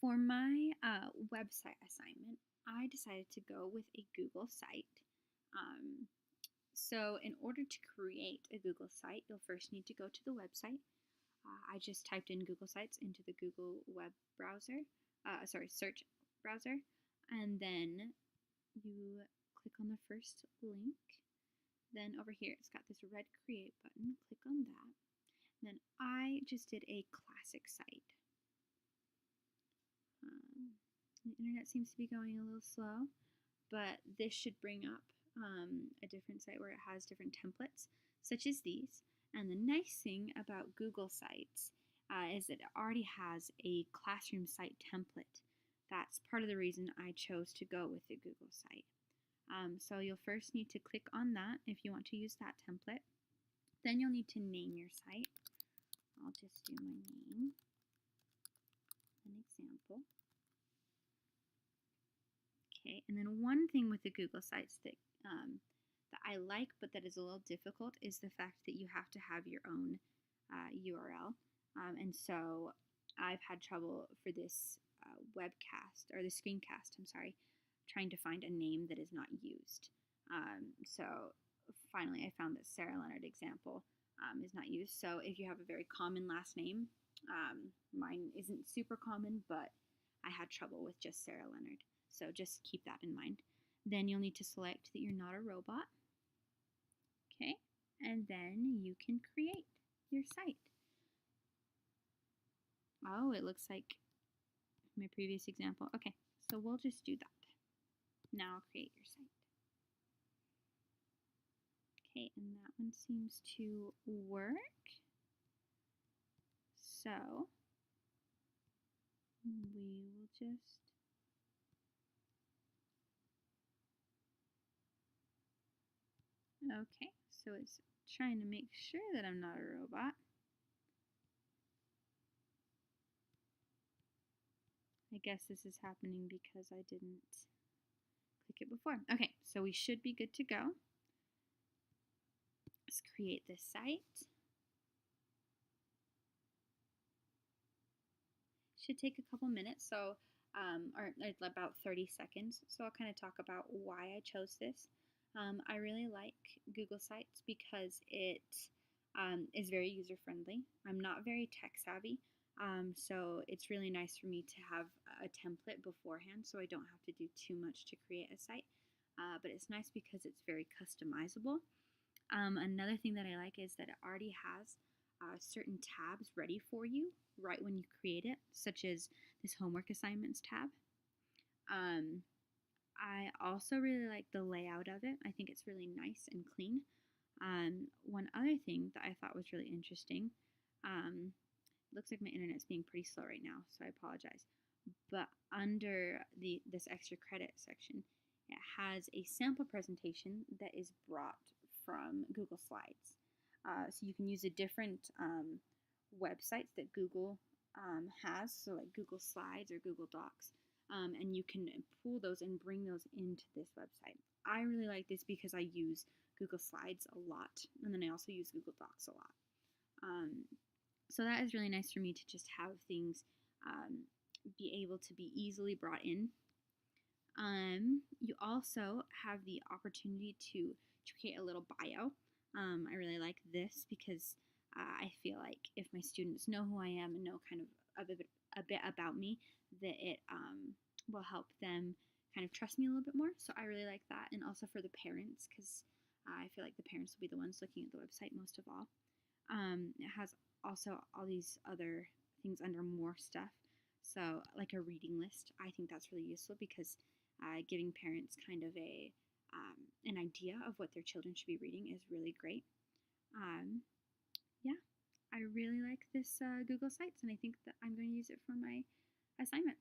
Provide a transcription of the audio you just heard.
For my website assignment, I decided to go with a Google site. Um, so, in order to create a Google site, you'll first need to go to the website. I just typed in Google Sites into the Google web browser, search browser, and then you click on the first link. Then over here, it's got this red create button. Click on that. Then I just did a classic site. The internet seems to be going a little slow, but this should bring up a different site where it has different templates, such as these. And the nice thing about Google Sites is that it already has a classroom site template. That's part of the reason I chose to go with the Google site. So you'll first need to click on that if you want to use that template. Then you'll need to name your site. I'll just do my name, an example. Okay, and then one thing with the Google Sites that I like but that is a little difficult is the fact that you have to have your own URL. And so I've had trouble for this webcast, or the screencast, I'm sorry, trying to find a name that is not used. So finally I found that Sarah Leonard example is not used. So if you have a very common last name, mine isn't super common, but I had trouble with just Sarah Leonard. So just keep that in mind. Then you'll need to select that you're not a robot. Okay, and then you can create your site. Oh, it looks like my previous example. Okay, so we'll just do that. Now create your site. Okay, and that one seems to work. So we will just okay, so it's trying to make sure that I'm not a robot. I guess this is happening because I didn't click it before. Okay, so we should be good to go. Let's create this site. Should take a couple minutes, so or about 30 seconds. So I'll kind of talk about why I chose this. I really like Google Sites because it is very user friendly. I'm not very tech savvy, so it's really nice for me to have a template beforehand so I don't have to do too much to create a site. But it's nice because it's very customizable. Another thing that I like is that it already has certain tabs ready for you right when you create it, such as this homework assignments tab. I also really like the layout of it. I think it's really nice and clean. One other thing that I thought was really interesting, looks like my internet's being pretty slow right now, so I apologize. But under this extra credit section, it has a sample presentation that is brought from Google Slides. So you can use the different websites that Google has, so like Google Slides or Google Docs, and you can pull those and bring those into this website. I really like this because I use Google Slides a lot, and then I also use Google Docs a lot. So that is really nice for me to just have things be able to be easily brought in. You also have the opportunity to create a little bio. I really like this because I feel like if my students know who I am and know kind of a bit about me, that it will help them kind of trust me a little bit more. So I really like that. And also for the parents, because I feel like the parents will be the ones looking at the website most of all. It has also all these other things under more stuff. So like a reading list, I think that's really useful because giving parents kind of an idea of what their children should be reading is really great. Yeah, I really like this Google Sites, and I think that I'm going to use it for my assignment.